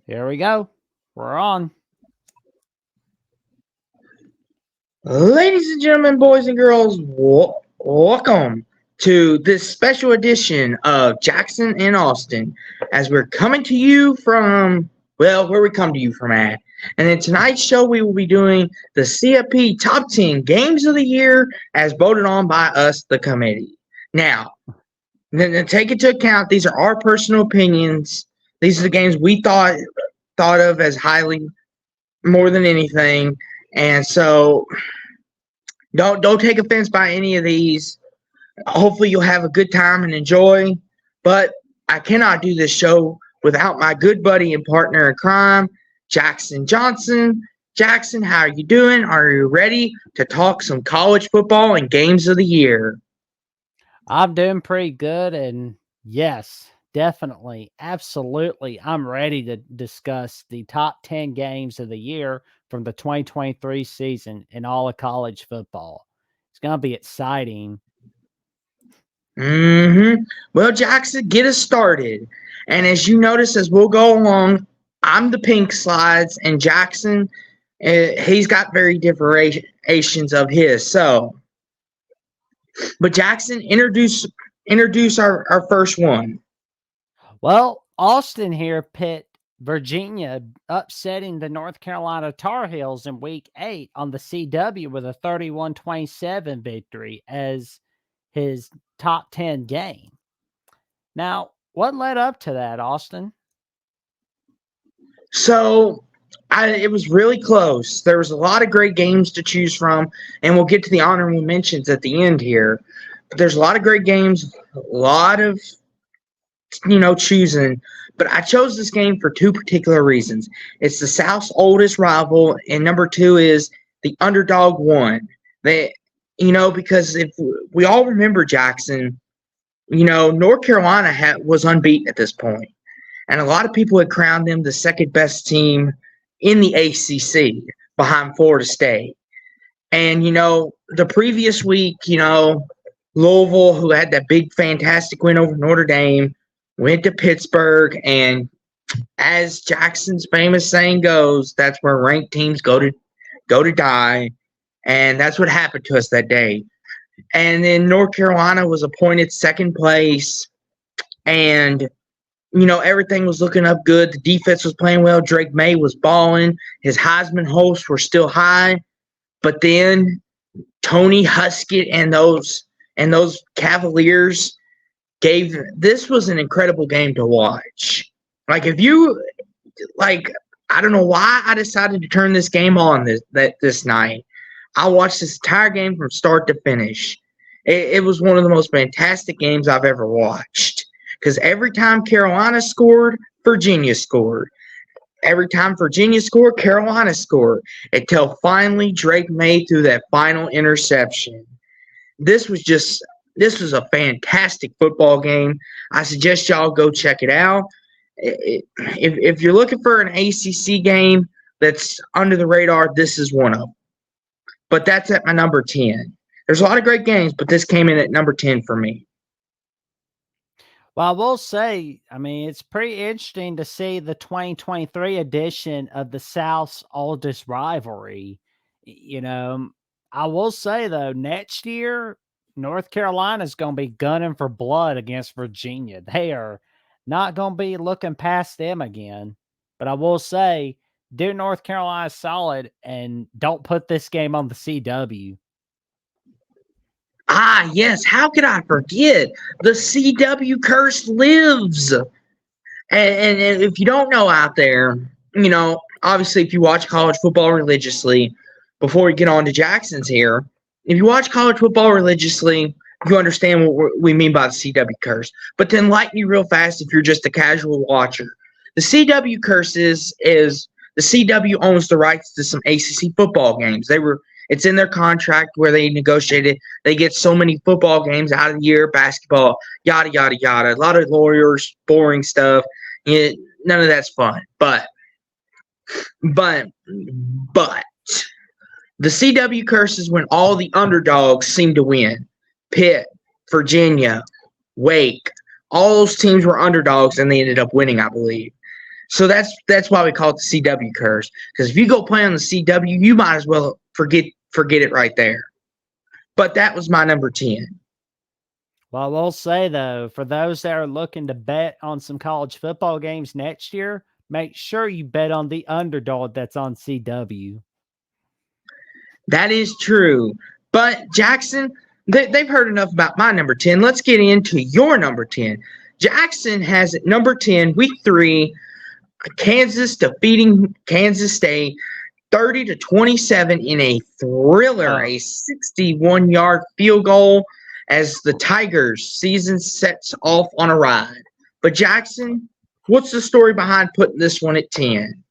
Here we go. We're on. Ladies and gentlemen, boys and girls, welcome to this special edition of Jackson and Austin as we're coming to you from, where we come to you from at. And in tonight's show, we will be doing the CFB Top 10 Games of the Year as voted on by us, the committee. Now, then take into account, these are our personal opinions. These are the games we thought of as highly more than anything. And so don't take offense by any of these. Hopefully you'll have a good time and enjoy. But I cannot do this show without my good buddy and partner in crime, Jackson Johnson. Jackson, how are you doing? Are you ready to talk some college football and games of the year? I'm doing pretty good. And yes, definitely, absolutely. I'm ready to discuss the top 10 games of the year from the 2023 season in all of college football. It's going to be exciting. Well, Jackson, get us started. And as you notice, as we'll go along, I'm the pink slides, and Jackson, he's got very variations of his. So, but Jackson, introduce our first one. Well, Austin here picked Virginia upsetting the North Carolina Tar Heels in Week 8 on the CW with a 31-27 victory as his top 10 game. Now, what led up to that, Austin? So, it was really close. There was a lot of great games to choose from, and we'll get to the honorable mentions at the end here. But there's a lot of great games, a lot of choosing. But I chose this game for two particular reasons. It's the South's oldest rival, and number two is the underdog won. Because if we all remember, Jackson, North Carolina was unbeaten at this point, and a lot of people had crowned them the second best team in the ACC behind Florida State. And the previous week, Louisville, who had that big, fantastic win over Notre Dame, went to Pittsburgh, and as Jackson's famous saying goes, that's where ranked teams go to die, and that's what happened to us that day. And then North Carolina was appointed second place, and everything was looking up good. The defense was playing well. Drake May was balling. His Heisman hopes were still high, but then Tony Huskett and those Cavaliers this was an incredible game to watch. I don't know why I decided to turn this game on this night. I watched this entire game from start to finish. It was one of the most fantastic games I've ever watched. Because every time Carolina scored, Virginia scored. Every time Virginia scored, Carolina scored. Until finally Drake May threw that final interception. This was a fantastic football game. I suggest y'all go check it out. If you're looking for an ACC game that's under the radar, this is one of them. But that's at my number 10. There's a lot of great games, but this came in at number 10 for me. Well, I will say, it's pretty interesting to see the 2023 edition of the South's oldest rivalry. I will say, though, next year, North Carolina is going to be gunning for blood against Virginia. They are not going to be looking past them again. But I will say, do North Carolina solid and don't put this game on the CW. Ah, yes. How could I forget? The CW curse lives. And if you don't know out there, obviously if you watch college football religiously, before we get on to Jackson's here, if you watch college football religiously, you understand what we mean by the CW curse. But to enlighten me real fast, if you're just a casual watcher, the CW curse is the CW owns the rights to some ACC football games. It's in their contract where they negotiated. They get so many football games out of the year, basketball, yada, yada, yada. A lot of lawyers, boring stuff. None of that's fun. But the CW curse is when all the underdogs seem to win. Pitt, Virginia, Wake, all those teams were underdogs and they ended up winning, I believe. So that's why we call it the CW curse. Because if you go play on the CW, you might as well forget it right there. But that was my number 10. Well, I will say though, for those that are looking to bet on some college football games next year, make sure you bet on the underdog that's on CW. That is true. But Jackson, they've heard enough about my number 10. Let's get into your number 10. Jackson has at number 10, week 3, Kansas defeating Kansas State 30-27 in a thriller, Oh, a 61-yard field goal as the Tigers season sets off on a ride. But Jackson, what's the story behind putting this one at 10?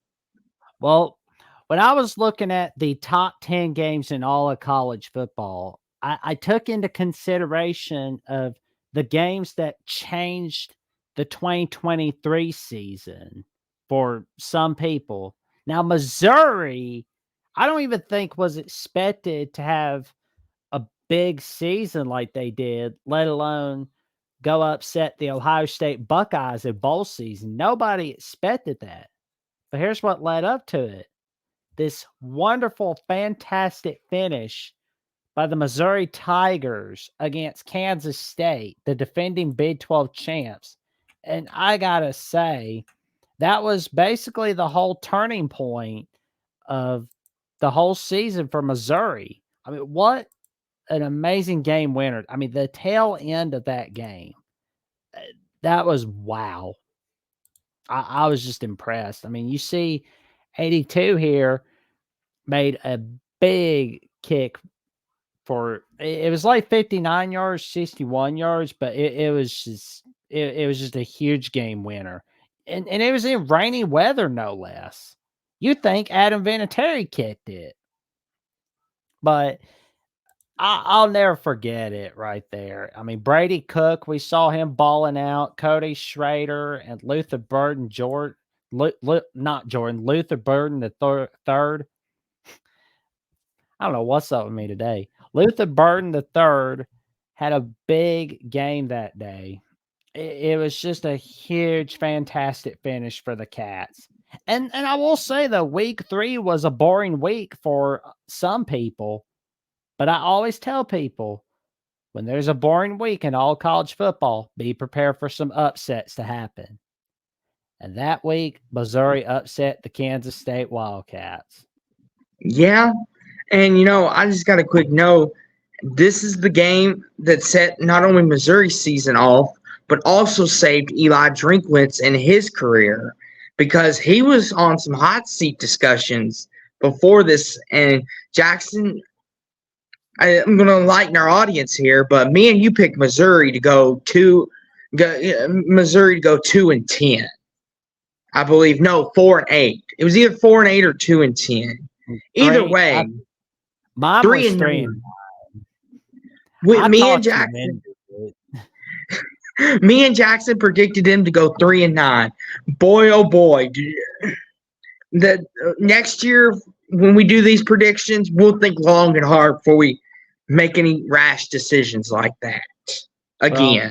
well, when I was looking at the top 10 games in all of college football, I took into consideration of the games that changed the 2023 season for some people. Now, Missouri, I don't even think was expected to have a big season like they did, let alone go upset the Ohio State Buckeyes in bowl season. Nobody expected that. But here's what led up to it: this wonderful, fantastic finish by the Missouri Tigers against Kansas State, the defending Big 12 champs. And I got to say, that was basically the whole turning point of the whole season for Missouri. I mean, what an amazing game winner. I mean, the tail end of that game, uh, that was wow. I was just impressed. I mean, you see 82 here made a big kick for it was like 59 yards, 61 yards, but it was just it was just a huge game winner. And it was in rainy weather, no less. You think Adam Vinatieri kicked it, but I'll never forget it right there. I mean, Brady Cook, we saw him balling out. Cody Schrader and Luther Burden, not Jordan, Luther Burden the third. I don't know what's up with me today. Luther Burden the third had a big game that day. It was just a huge, fantastic finish for the Cats. And I will say though, week 3 was a boring week for some people. But I always tell people when there's a boring week in all college football, be prepared for some upsets to happen. And that week, Missouri upset the Kansas State Wildcats. Yeah, and I just got a quick note. This is the game that set not only Missouri's season off, but also saved Eli Drinkwitz in his career because he was on some hot seat discussions before this. And Jackson, I'm going to enlighten our audience here, but me and you picked Missouri to go 2-10. I believe 4-8. It was either 4-8 or 2-10. Either way, Mine three was and 3 nine. and With I me and talked you Jackson, into it. me and Jackson predicted him to go 3-9. Boy, oh boy, the next year when we do these predictions, we'll think long and hard before we make any rash decisions like that. Well, Again,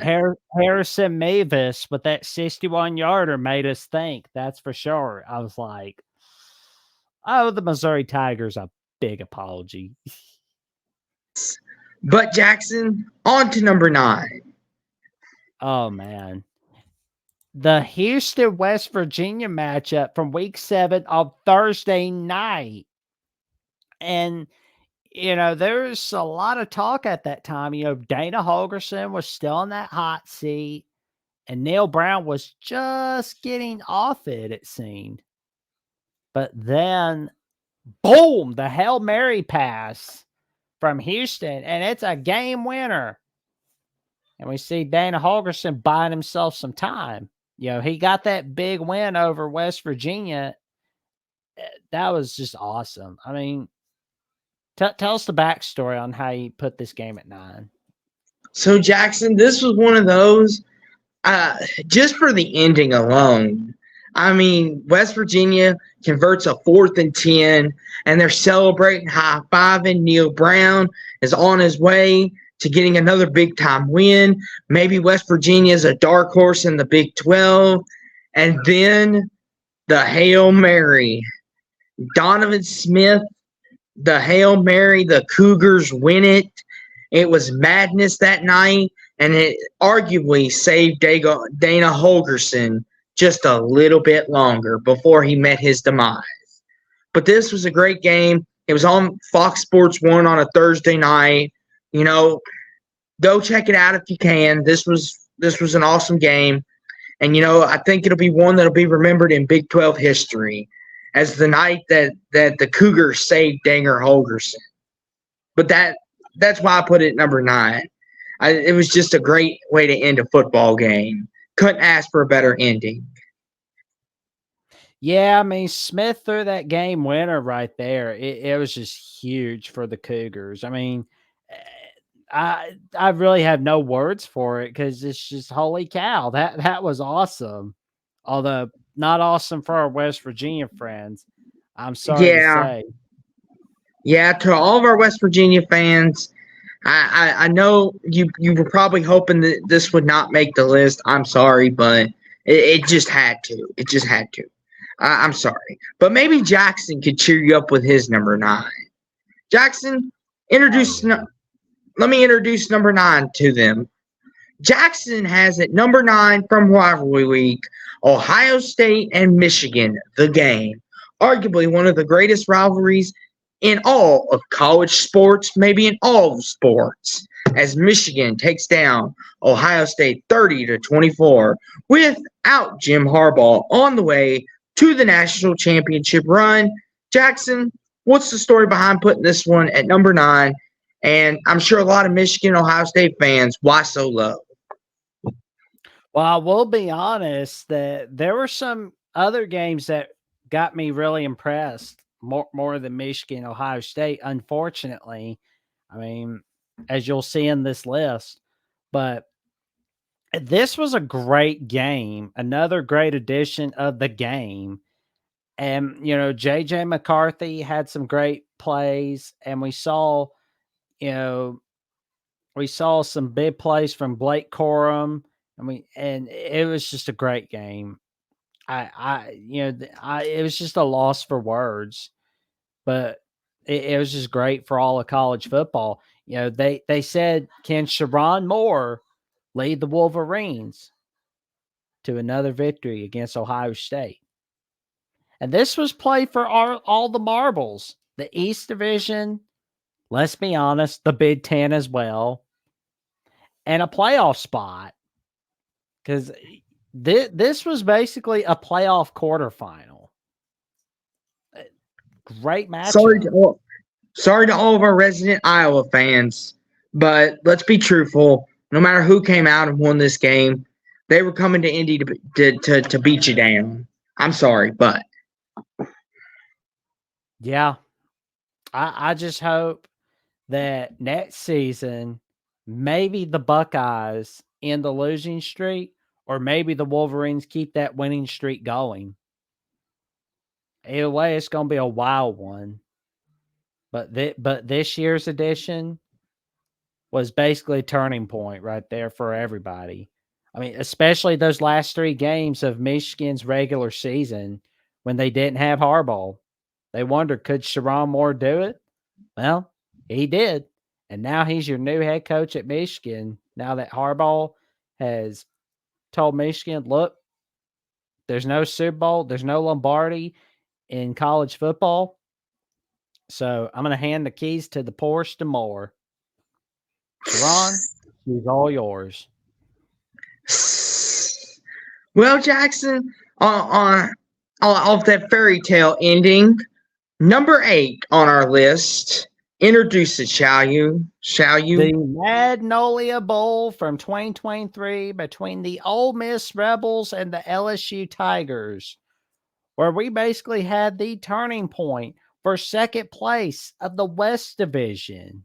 Harrison Mavis with that 61-yarder made us think, that's for sure. I was like, oh, the Missouri Tigers, a big apology. but Jackson, on to number 9. Oh, man. The Houston, West Virginia matchup from week 7 on Thursday night. And, there was a lot of talk at that time. Dana Holgerson was still in that hot seat, and Neil Brown was just getting off it seemed. But then, boom, the Hail Mary pass from Houston, and it's a game winner. And we see Dana Holgerson buying himself some time. He got that big win over West Virginia. That was just awesome. I mean, tell us the backstory on how you put this game at 9. So Jackson, this was one of those. Just for the ending alone, I mean, West Virginia converts a 4th and 10, and they're celebrating, high-fiving. Neil Brown is on his way to getting another big-time win. Maybe West Virginia is a dark horse in the Big 12. And then the Hail Mary. Donovan Smith, the Hail Mary, the Cougars win it. It was madness that night, and it arguably saved Dana Holgerson just a little bit longer before he met his demise. But this was a great game. It was on Fox Sports 1 on a Thursday night. You know, go check it out if you can. This was an awesome game. And I think it'll be one that'll be remembered in Big 12 history as the night that the Cougars saved Danger Holgerson. But that's why I put it at number 9. It was just a great way to end a football game. Couldn't ask for a better ending. Yeah, I mean, Smith threw that game winner right there. It was just huge for the Cougars. I mean, eh, I really have no words for it because it's just holy cow. That was awesome. Although not awesome for our West Virginia friends. I'm sorry to Yeah, say. yeah. To all of our West Virginia fans, I know you were probably hoping that this would not make the list. I'm sorry, but it just had to. It just had to. I'm sorry, but maybe Jackson could cheer you up with his number 9. Jackson, Oh introduce. yeah. Let me introduce number 9 to them. Jackson has at number 9 from rivalry week Ohio State and Michigan, the game. Arguably one of the greatest rivalries in all of college sports, maybe in all of sports, as Michigan takes down Ohio State 30-24 without Jim Harbaugh on the way to the national championship run. Jackson, what's the story behind putting this one at number 9? And I'm sure a lot of Michigan, Ohio State fans, why so low? Well, I will be honest that there were some other games that got me really impressed more than Michigan, Ohio State. Unfortunately, I mean, as you'll see in this list, but this was a great game, another great edition of the game. And, JJ McCarthy had some great plays, and you know, we saw some big plays from Blake Corum. And it was just a great game. It was just a loss for words, but it was just great for all of college football. They said, can Sharon Moore lead the Wolverines to another victory against Ohio State? And this was played for all the marbles, the East Division, let's be honest, the Big Ten as well, and a playoff spot. Because this was basically a playoff quarterfinal. Great Sorry matchup. to all, sorry to all of our resident Iowa fans, but let's be truthful. No matter who came out and won this game, they were coming to Indy to beat you down. I'm sorry, but Yeah. I just hope that next season, maybe the Buckeyes end the losing streak, or maybe the Wolverines keep that winning streak going. Either way, it's going to be a wild one. But this year's edition was basically a turning point right there for everybody. I mean, especially those last 3 games of Michigan's regular season when they didn't have Harbaugh. They wondered, could Sharon Moore do it? Well, he did. And now he's your new head coach at Michigan. Now that Harbaugh has told Michigan, look, there's no Super Bowl, there's no Lombardi in college football. So I'm going to hand the keys to the Porsche to Moore. Sharon, she's all yours. well, Jackson, off that fairy tale ending, number 8 on our list. Introduce it, shall you? Shall you? The Magnolia Bowl from 2023 between the Ole Miss Rebels and the LSU Tigers, where we basically had the turning point for second place of the West Division.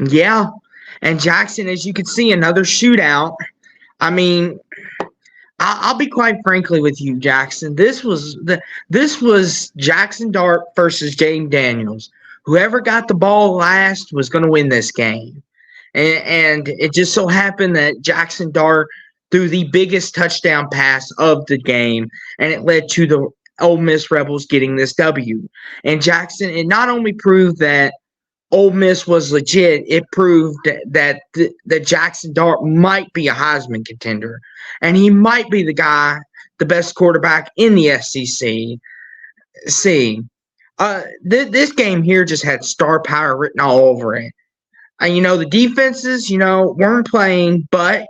Yeah. And Jackson, as you can see, another shootout. I mean, I'll be quite frankly with you, Jackson. This was Jackson Dart versus Jaden Daniels. Whoever got the ball last was going to win this game, and it just so happened that Jackson Dart threw the biggest touchdown pass of the game, and it led to the Ole Miss Rebels getting this W. And Jackson, it not only proved that Ole Miss was legit, it proved that Jackson Dart might be a Heisman contender, and he might be the guy, the best quarterback in the SEC. This game here just had star power written all over it. The defenses, weren't playing, but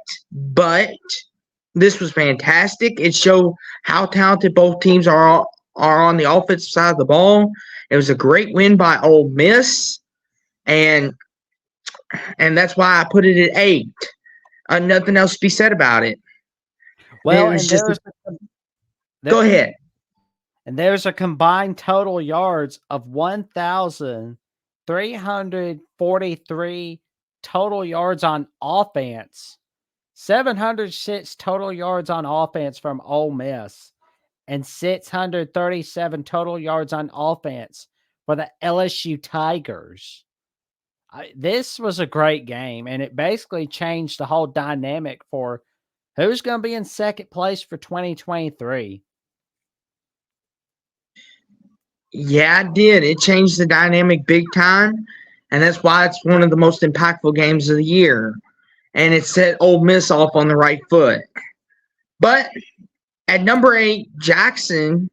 this was fantastic. It showed how talented both teams are on the offensive side of the ball. It was a great win by Ole Miss, and that's why I put it at 8. Nothing else to be said about it. It Well, was and just there go ahead. and there's a combined total yards of 1,343 total yards on offense, 706 total yards on offense from Ole Miss, and 637 total yards on offense for the LSU Tigers. This was a great game, and it basically changed the whole dynamic for who's going to be in second place for 2023. Yeah, it did. It changed the dynamic big time, and that's why it's one of the most impactful games of the year. And it set Ole Miss off on the right foot. But at number 8, Jackson,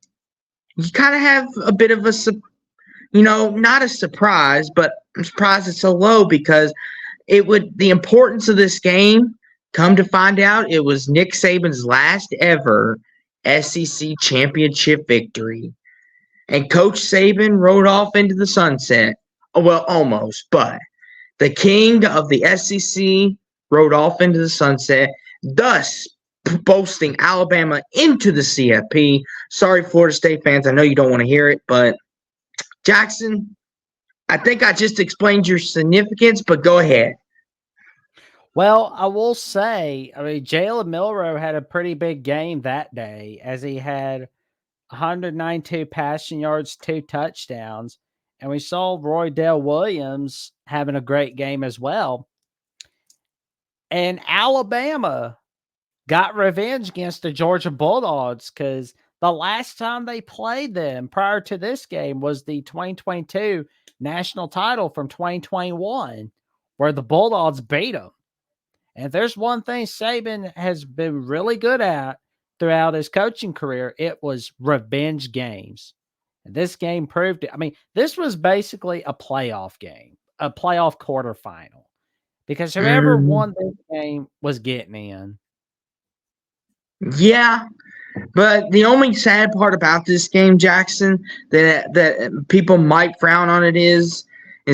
you kind of have a bit of a, not a surprise, but I'm surprised it's so low because the importance of this game, come to find out, it was Nick Saban's last ever SEC championship victory. And Coach Saban rode off into the sunset. Well, almost, but the king of the SEC rode off into the sunset, thus boasting Alabama into the CFP. Sorry, Florida State fans, I know you don't want to hear it, but Jackson, I think I just explained your significance, but go ahead. Well, I will say, Jalen Milroe had a pretty big game that day as he had 192 passing yards, 2 touchdowns. And we saw Roydell Williams having a great game as well. And Alabama got revenge against the Georgia Bulldogs because the last time they played them prior to this game was the 2022 national title from 2021, where the Bulldogs beat them. And if there's one thing Saban has been really good at throughout his coaching career, it was revenge games. And this game proved it. This was basically a playoff game, a playoff quarterfinal, because whoever won this game was getting in. Yeah, but the only sad part about this game, Jackson, that people might frown on it is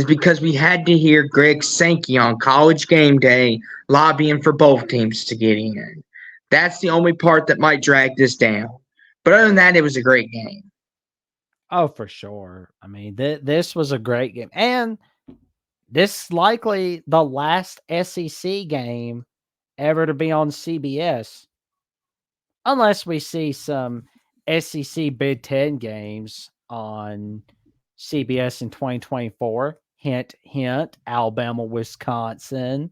because we had to hear Greg Sankey on College Game Day lobbying for both teams to get in. That's the only part that might drag this down. But other than that, it was a great game. Oh, for sure. This was a great game. And this is likely the last SEC game ever to be on CBS. Unless we see some SEC Big Ten games on CBS in 2024. Hint, hint, Alabama, Wisconsin.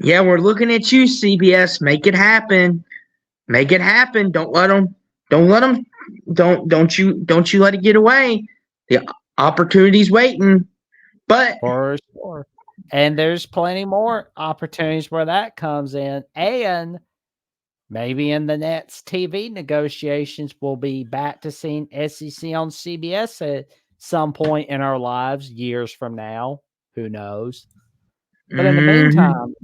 Yeah, we're looking at you, CBS. Make it happen. Make it happen. Don't let them. Don't you let it get away. The opportunity's waiting. But for sure. And there's plenty more opportunities where that comes in. And maybe in the next TV negotiations, we'll be back to seeing SEC on CBS at some point in our lives, years from now. Who knows? But in the meantime,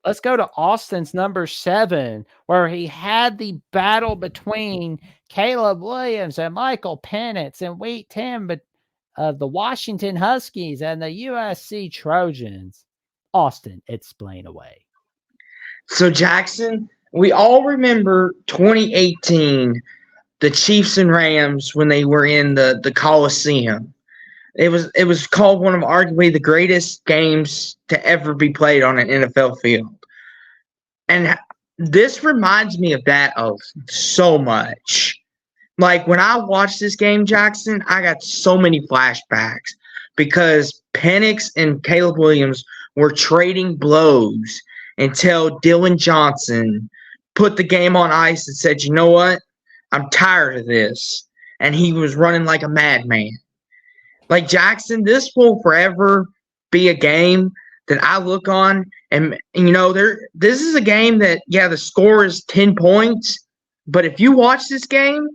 let's go to Austin's number 7, where he had the battle between Caleb Williams and Michael Penix in Week 10 of the Washington Huskies and the USC Trojans. Austin, explain away. So, Jackson, we all remember 2018, the Chiefs and Rams when they were in the Coliseum. It was called one of arguably the greatest games to ever be played on an NFL field. And this reminds me of that so much. Like when I watched this game, Jackson, I got so many flashbacks because Penix and Caleb Williams were trading blows until Dylan Johnson put the game on ice and said, "You know what? I'm tired of this." And he was running like a madman. Like Jackson, this will forever be a game that I look on and this is a game that the score is 10 points, but if you watch this game,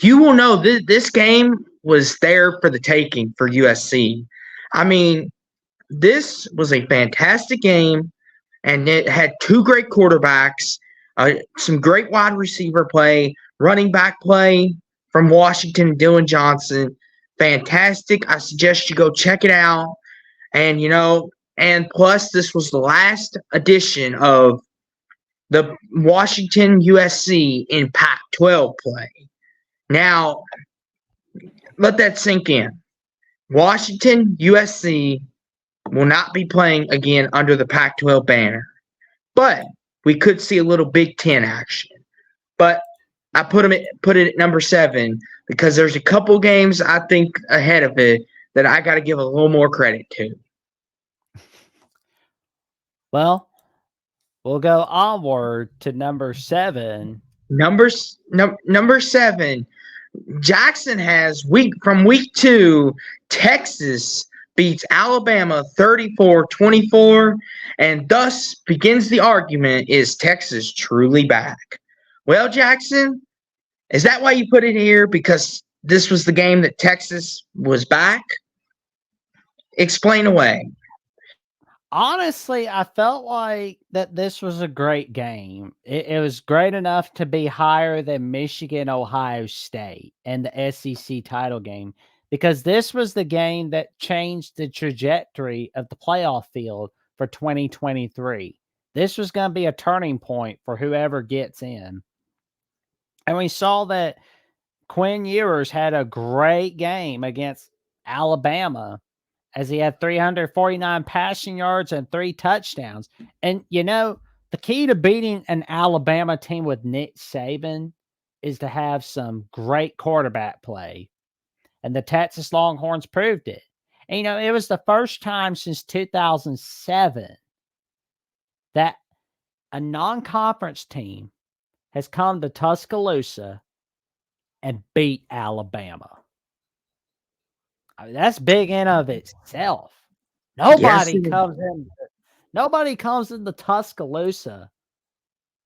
you will know this game was there for the taking for USC. I mean, this was a fantastic game, and it had two great quarterbacks, some great wide receiver play, running back play from Washington, Dylan Johnson. Fantastic. I suggest you go check it out. And, and plus, this was the last edition of the Washington USC in Pac 12 play. Now, let that sink in. Washington USC will not be playing again under the Pac 12 banner, but we could see a little Big Ten action. But I put it at number 7 because there's a couple games I think ahead of it that I got to give a little more credit to. Well, we'll go onward to number 7. Number 7, Jackson has from week 2, Texas beats Alabama 34-24, and thus begins the argument, is Texas truly back? Well, Jackson, is that why you put it here? Because this was the game that Texas was back? Explain away. Honestly, I felt like that this was a great game. It was great enough to be higher than Michigan, Ohio State, and the SEC title game, because this was the game that changed the trajectory of the playoff field for 2023. This was going to be a turning point for whoever gets in. And we saw that Quinn Ewers had a great game against Alabama, as he had 349 passing yards and 3 touchdowns. And, the key to beating an Alabama team with Nick Saban is to have some great quarterback play. And the Texas Longhorns proved it. And, it was the first time since 2007 that a non-conference team has come to Tuscaloosa and beat Alabama. I mean, that's big in of itself. Nobody comes into Tuscaloosa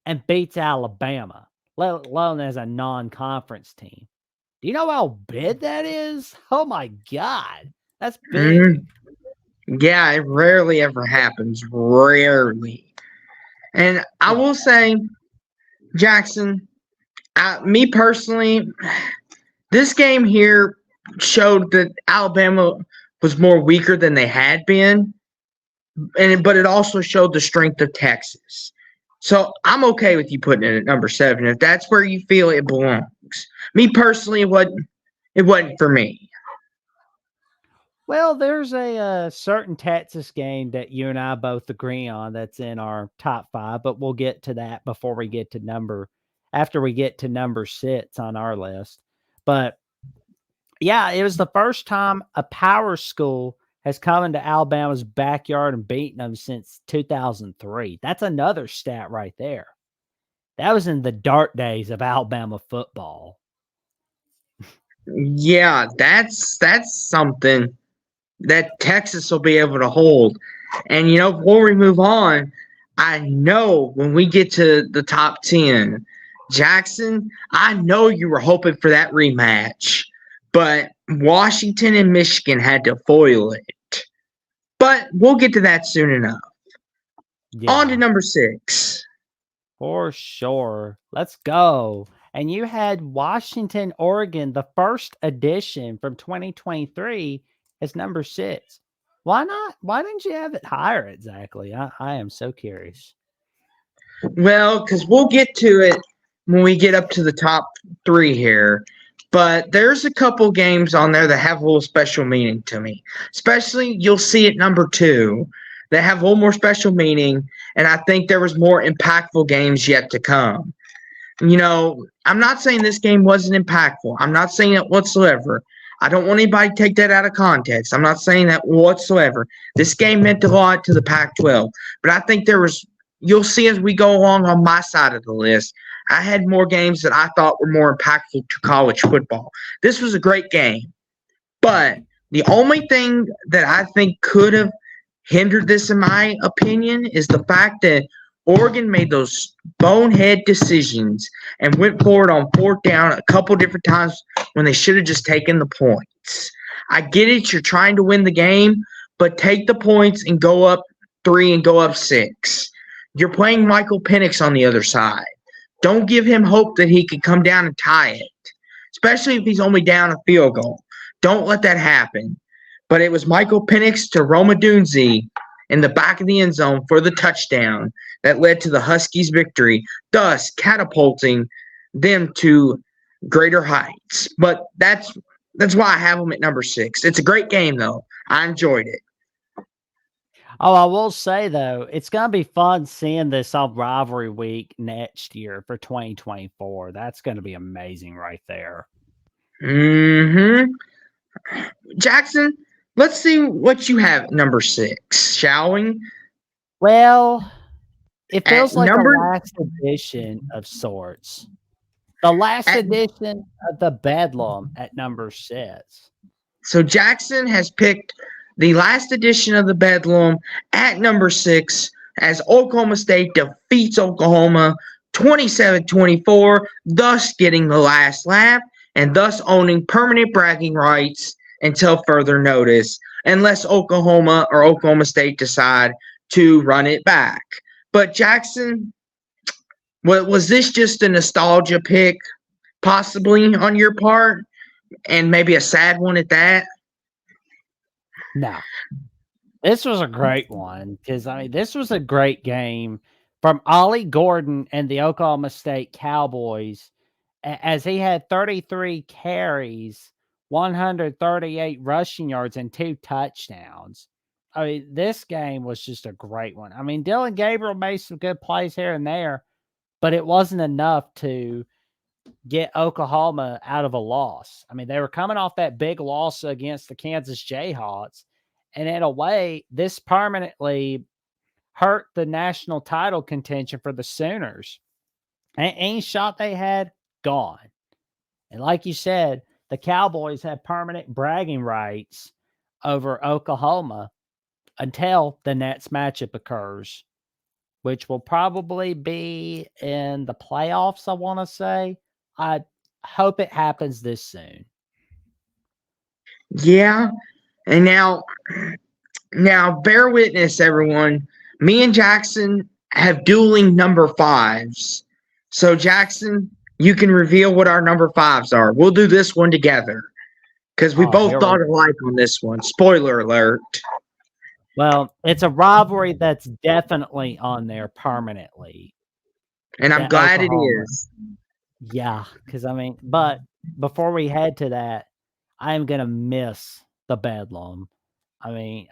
and beats Alabama, let alone as a non-conference team. Do you know how big that is? Oh my God, that's big. Yeah, it rarely ever happens. Rarely. And I will say, Jackson, me personally, this game here showed that Alabama was more weaker than they had been, but it also showed the strength of Texas. So I'm okay with you putting it at number 7 if that's where you feel it belongs. Me personally, it wasn't for me. Well, there's a certain Texas game that you and I both agree on that's in our top 5, but we'll get to that after we get to number 6 on our list. But yeah, it was the first time a power school has come into Alabama's backyard and beaten them since 2003. That's another stat right there. That was in the dark days of Alabama football. Yeah, that's something that Texas will be able to hold. And, before we move on, I know when we get to the top 10, Jackson, I know you were hoping for that rematch, but Washington and Michigan had to foil it. But we'll get to that soon enough. Yeah. On to number 6. For sure. Let's go. And you had Washington, Oregon, the first edition from 2023, as number 6. Why not? Why didn't you have it higher exactly? I am so curious. Well, because we'll get to it when we get up to the top 3 here. But there's a couple games on there that have a little special meaning to me. Especially, you'll see at number 2 that have a little more special meaning. And I think there was more impactful games yet to come. I'm not saying this game wasn't impactful. I'm not saying it whatsoever. I don't want anybody to take that out of context. I'm not saying that whatsoever. This game meant a lot to the Pac-12. But I think there was you'll see as we go along on my side of the list, I had more games that I thought were more impactful to college football. This was a great game, but the only thing that I think could have hindered this, in my opinion, is the fact that Oregon made those bonehead decisions and went forward on fourth down a couple different times when they should have just taken the points. I get it, you're trying to win the game, but take the points and go up three and go up six. You're playing Michael Penix on the other side. Don't give him hope that he could come down and tie it, especially if he's only down a field goal. Don't let that happen. But it was Michael Penix to Roma Dunze in the back of the end zone for the touchdown that led to the Huskies' victory, thus catapulting them to greater heights. But that's why I have them at number 6. It's a great game, though. I enjoyed it. Oh, I will say though, it's gonna be fun seeing this on rivalry week next year for 2024. That's gonna be amazing right there. Mm-hmm. Jackson, let's see what you have at number 6, shall we? Well, it At feels like the number last edition of sorts. The last at, edition of the Bedlam at number 6. so Jackson has picked the last edition of the Bedlam at number 6 as Oklahoma State defeats Oklahoma 27-24, thus getting the last laugh and thus owning permanent bragging rights until further notice, unless Oklahoma or Oklahoma State decide to run it back. But Jackson, was this just a nostalgia pick, possibly on your part, and maybe a sad one at that? No, this was a great one because I mean this was a great game from Ollie Gordon and the Oklahoma State Cowboys, as he had 33 carries, 138 rushing yards, and 2 touchdowns. I mean, this game was just a great one. I mean, Dylan Gabriel made some good plays here and there, but it wasn't enough to get Oklahoma out of a loss. I mean, they were coming off that big loss against the Kansas Jayhawks, and in a way, this permanently hurt the national title contention for the Sooners. And any shot they had, gone. And like you said, the Cowboys have permanent bragging rights over Oklahoma until the next matchup occurs, which will probably be in the playoffs, I want to say. I hope it happens this soon. Yeah. And now bear witness, everyone. Me and Jackson have dueling number 5s. So Jackson, you can reveal what our number 5s are. We'll do this one together because we Oh, both here we thought alike on this one. Spoiler alert. Well, it's a rivalry that's definitely on there permanently. And I'm That glad it Oklahoma. is. Yeah, because I mean, but before we head to that, I am gonna miss the Bedlam. I mean,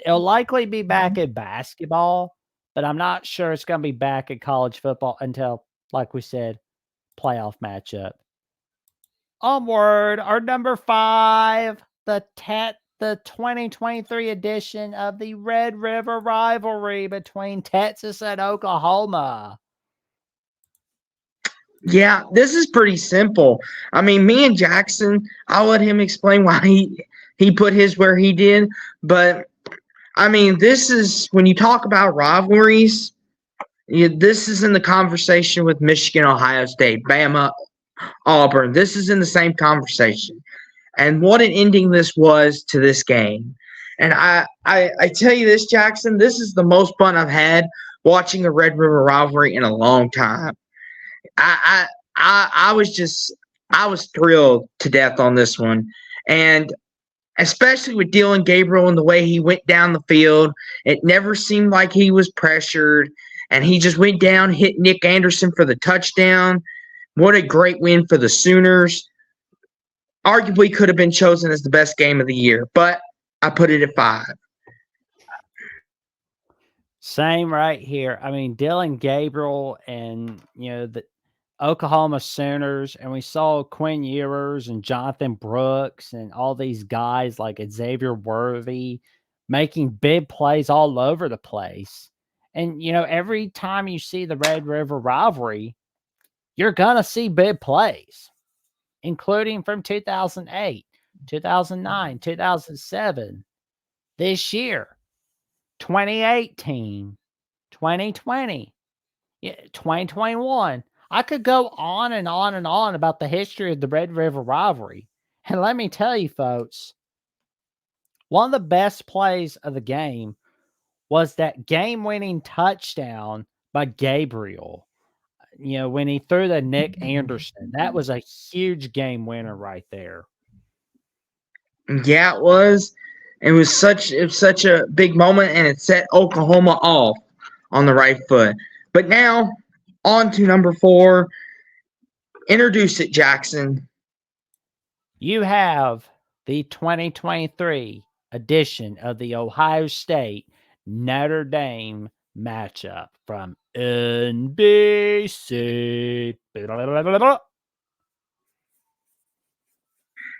it'll likely be back in basketball, but I'm not sure it's gonna be back in college football until, like we said, playoff matchup. Onward, our number 5, the 2023 edition of the Red River rivalry between Texas and Oklahoma. Yeah, this is pretty simple. I mean, me and Jackson, I'll let him explain why he put his where he did, but I mean, this is when you talk about rivalries, this is in the conversation with Michigan, Ohio State, Bama, Auburn. This is in the same conversation. And what an ending this was to this game. And I tell you this, Jackson, this is the most fun I've had watching a Red River rivalry in a long time. I was thrilled to death on this one, and especially with Dylan Gabriel and the way he went down the field, it never seemed like he was pressured, and he just went down, hit Nick Anderson for the touchdown. What a great win for the Sooners. Arguably could have been chosen as the best game of the year, but I put it at 5. Same right here. I mean, Dylan Gabriel and the Oklahoma Sooners, and we saw Quinn Ewers and Jonathan Brooks and all these guys like Xavier Worthy making big plays all over the place. And, every time you see the Red River rivalry, you're going to see big plays, including from 2008, 2009, 2007, this year, 2018, 2020, 2021. I could go on and on and on about the history of the Red River rivalry. And let me tell you, folks, one of the best plays of the game was that game-winning touchdown by Gabriel. When he threw the Nick Anderson, that was a huge game winner right there. Yeah, it was. It was such a big moment, and it set Oklahoma off on the right foot. But now, on to number 4. Introduce it, Jackson. You have the 2023 edition of the Ohio State Notre Dame matchup from NBC.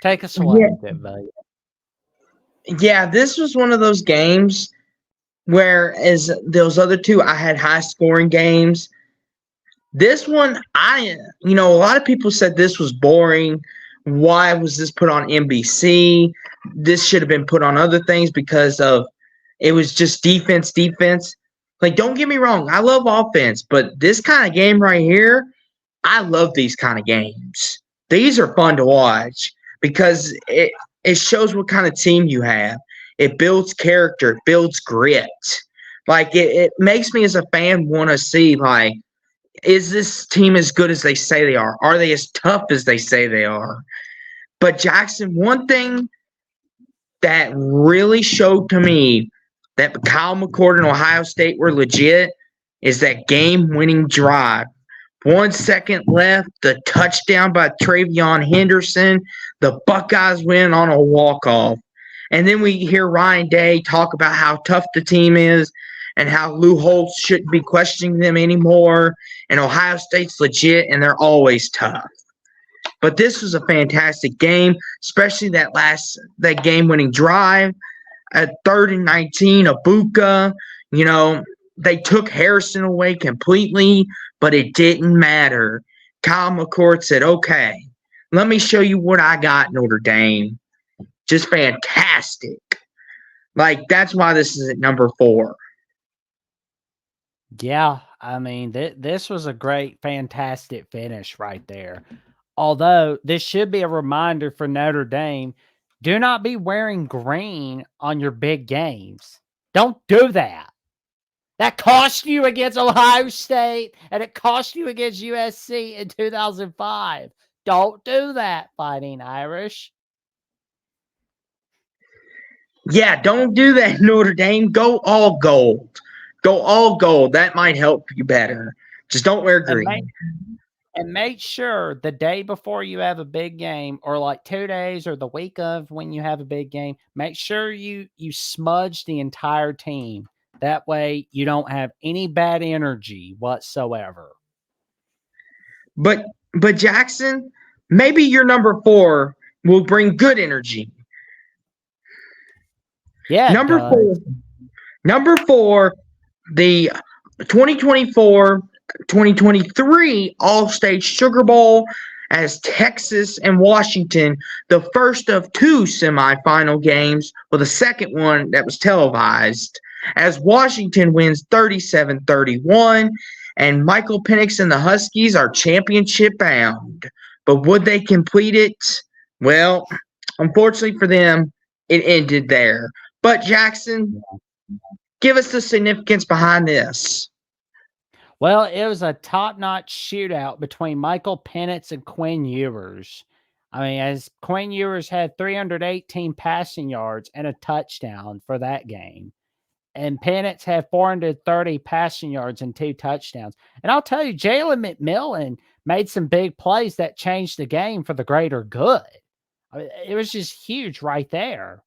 Take us away, buddy. Yeah, this was one of those games where, as those other two, I had high scoring games. This one, a lot of people said this was boring. Why was this put on NBC? This should have been put on other things because of it was just defense, defense. Like, don't get me wrong, I love offense, but this kind of game right here, I love these kind of games. These are fun to watch because it shows what kind of team you have. It builds character, it builds grit. Like it makes me as a fan want to see, like, is this team as good as they say they are? Are they as tough as they say they are? But Jackson, one thing that really showed to me that Kyle McCord and Ohio State were legit is that game-winning drive. 1 second left, the touchdown by Travion Henderson. The Buckeyes win on a walk-off. And then we hear Ryan Day talk about how tough the team is and how Lou Holtz shouldn't be questioning them anymore. And Ohio State's legit, and they're always tough. But this was a fantastic game, especially that game-winning drive. At 3rd and 19, Abuka, they took Harrison away completely, but it didn't matter. Kyle McCord said, okay, let me show you what I got, Notre Dame. Just fantastic. Like, that's why this is at number 4. Yeah, I mean, this was a great, fantastic finish right there. Although, this should be a reminder for Notre Dame, do not be wearing green on your big games. Don't do that. That cost you against Ohio State, and it cost you against USC in 2005. Don't do that, Fighting Irish. Yeah, don't do that, Notre Dame. Go all gold. Go all gold. That might help you better. Just don't wear green. And make sure the day before you have a big game, or like 2 days or the week of when you have a big game, make sure you smudge the entire team. That way you don't have any bad energy whatsoever. But Jackson, maybe your number 4 will bring good energy. Yeah. Number 4, the 2024-2023 All-State Sugar Bowl as Texas and Washington, the first of 2 semifinal games, with a second one that was televised, as Washington wins 37-31, and Michael Penix and the Huskies are championship bound. But would they complete it? Well, unfortunately for them, it ended there. But Jackson, give us the significance behind this. Well, it was a top-notch shootout between Michael Penix and Quinn Ewers. I mean, as Quinn Ewers had 318 passing yards and a touchdown for that game. And Penix had 430 passing yards and 2 touchdowns. And I'll tell you, Jalen McMillan made some big plays that changed the game for the greater good. I mean, it was just huge right there.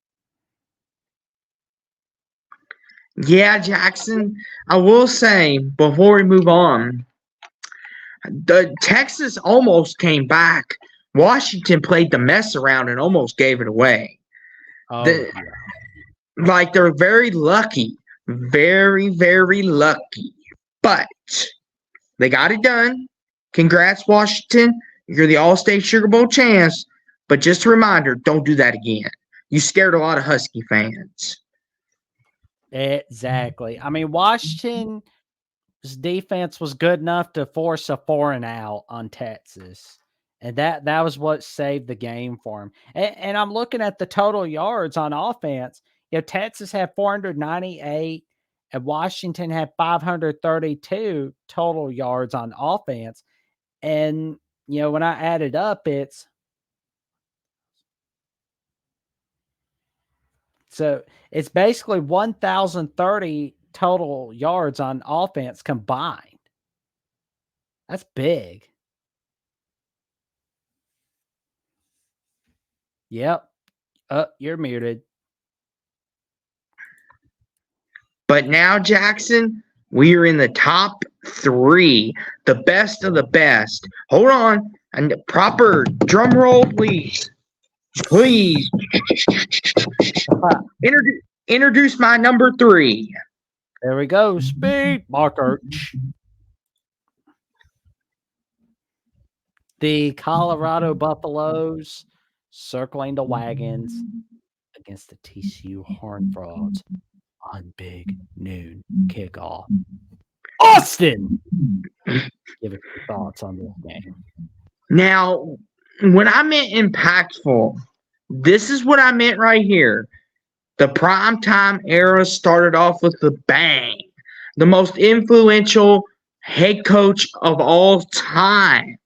Yeah, Jackson, I will say before we move on, the Texas almost came back. Washington played the mess around and almost gave it away. Oh, Like, they're very lucky Very, very lucky. But they got it done. Congrats, Washington. You're the All State Sugar Bowl champs. But just a reminder, don't do that again. You scared a lot of Husky fans. Exactly. I mean, Washington's defense was good enough to force a 4-and-out on Texas. And that was what saved the game for him. And I'm looking at the total yards on offense. Texas had 498 and Washington had 532 total yards on offense. And, when I add it up, it's basically 1,030 total yards on offense combined. That's big. Yep. You're muted. But now, Jackson, we are in the top 3, the best of the best. Hold on. And proper drum roll, please. Please. Introduce my number 3. There we go. Speed marker. The Colorado Buffaloes circling the wagons against the TCU Horned Frogs on Big Noon Kickoff. Austin! Give us your thoughts on this game. Now, when I meant impactful, this is what I meant right here. The primetime era started off with a bang. The most influential head coach of all time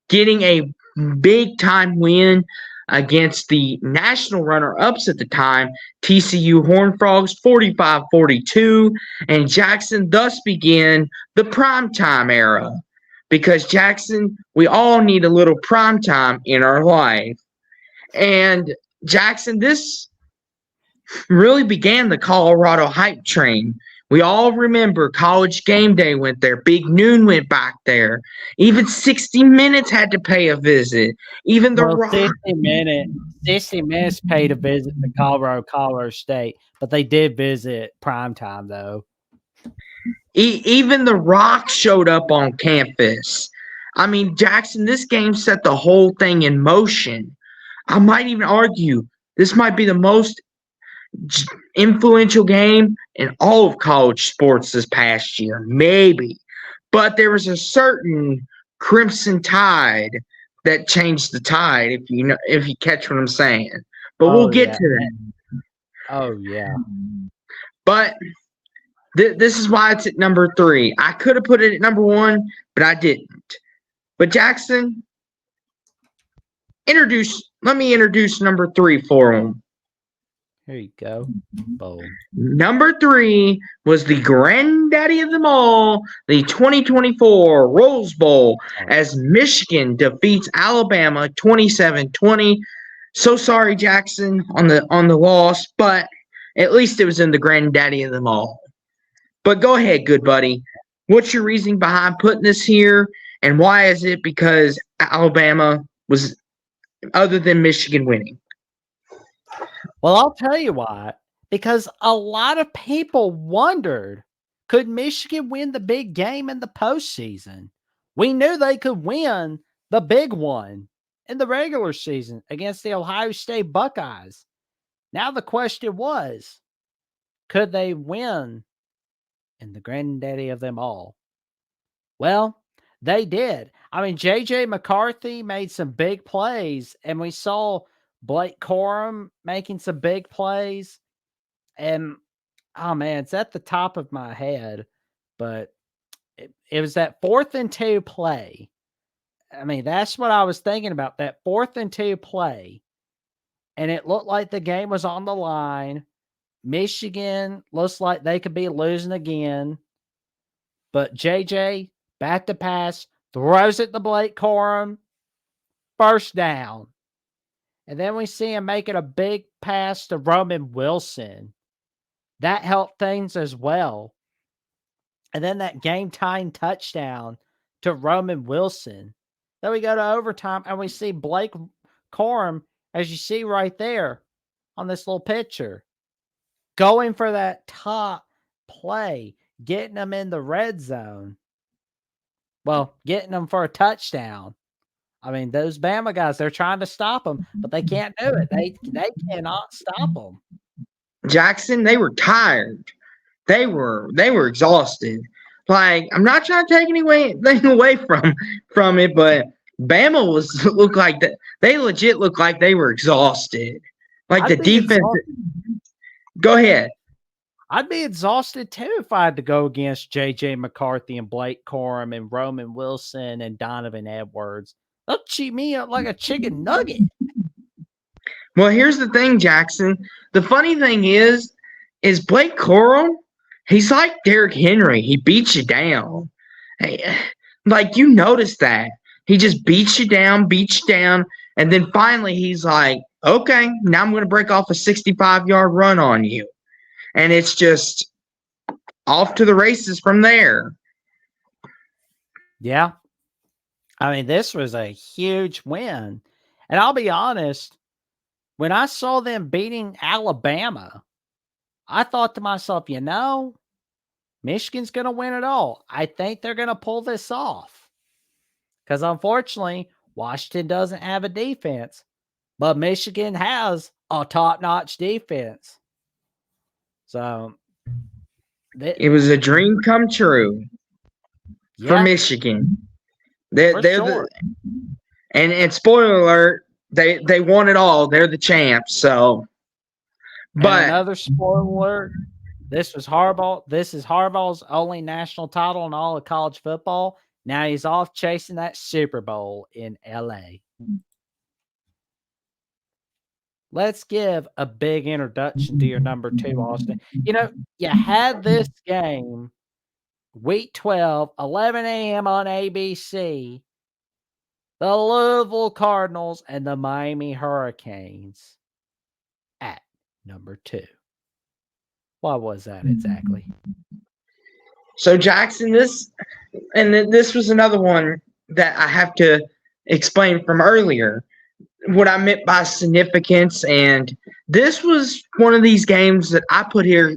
getting a big time win against the national runner ups at the time, TCU Horned Frogs, 45-42, and Jackson thus began the primetime era. Because, Jackson, we all need a little primetime in our life. And, Jackson, this really began the Colorado hype train. We all remember College Game Day went there. Big Noon went back there. Even 60 Minutes had to pay a visit. Even The Rock. 60 Minutes paid to visit the Colorado State, but they did visit primetime, though. Even The Rock showed up on campus. I mean, Jackson, this game set the whole thing in motion. I might even argue this might be the most influential game in all of college sports this past year, maybe. But there was a certain crimson tide that changed the tide, if you catch what I'm saying. But we'll get to that. Oh yeah. But this is why it's at number 3. I could have put it at number 1, but I didn't. But Jackson, let me introduce number 3 for him. Here you go. Boom. Number 3 was the granddaddy of them all, the 2024 Rose Bowl, as Michigan defeats Alabama 27-20. So sorry, Jackson, on the loss, but at least it was in the granddaddy of them all. But go ahead, good buddy. What's your reasoning behind putting this here, and why is it because Alabama was other than Michigan winning? Well, I'll tell you why. Because a lot of people wondered, could Michigan win the big game in the postseason? We knew they could win the big one in the regular season against the Ohio State Buckeyes. Now the question was, could they win in the granddaddy of them all? Well, they did. I mean, J.J. McCarthy made some big plays, and we saw Blake Corum making some big plays. And, oh, man, it's at the top of my head, but it was that 4th and 2 play. I mean, that's what I was thinking about, that 4th and 2 play. And it looked like the game was on the line. Michigan looks like they could be losing again. But JJ, back to pass, throws it to Blake Corum, first down. And then we see him making a big pass to Roman Wilson. That helped things as well. And then that game-tying touchdown to Roman Wilson. Then we go to overtime, and we see Blake Corum, as you see right there on this little picture, going for that top play, getting them in the red zone. Well, getting them for a touchdown. I mean, those Bama guys, they're trying to stop them, but they can't do it. They cannot stop them. Jackson, they were tired. They were exhausted. Like, I'm not trying to take anything away from it, but Bama looked like that. They legit looked like they were exhausted. Like the I'd be defense. exhausted. Go ahead. I'd be exhausted too if I had to go against J.J. McCarthy and Blake Corum and Roman Wilson and Donovan Edwards. They'll cheat me up like a chicken nugget. Well, here's the thing, Jackson. The funny thing is Blake Corum. He's like Derrick Henry. He beats you down. Like, you notice that. He just beats you down, and then finally he's like, okay, now I'm going to break off a 65-yard run on you. And it's just off to the races from there. Yeah. I mean, this was a huge win. And I'll be honest, when I saw them beating Alabama, I thought to myself, Michigan's going to win it all. I think they're going to pull this off. Because unfortunately, Washington doesn't have a defense, but Michigan has a top-notch defense. So it was a dream come true for Michigan. They're sure. And spoiler alert, they won it all. They're the champs. So, but and another spoiler alert. This is Harbaugh's only national title in all of college football. Now he's off chasing that Super Bowl in LA. Let's give a big introduction to your number 2, Austin. You had this game, week 12, 11 a.m. on ABC, the Louisville Cardinals and the Miami Hurricanes at number 2. What was that exactly? So, Jackson, this was another one that I have to explain from earlier. What I meant by significance, and this was one of these games that I put here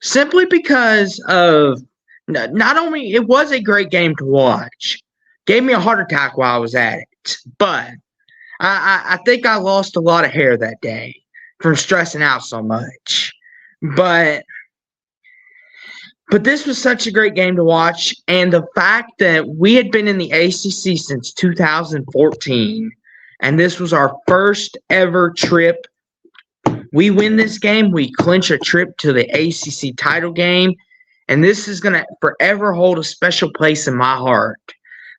simply because of not only it was a great game to watch, gave me a heart attack while I was at it, but I think I lost a lot of hair that day from stressing out so much. But this was such a great game to watch, and the fact that we had been in the ACC since 2014. And this was our first ever trip. We win this game, we clinch a trip to the ACC title game. And this is going to forever hold a special place in my heart.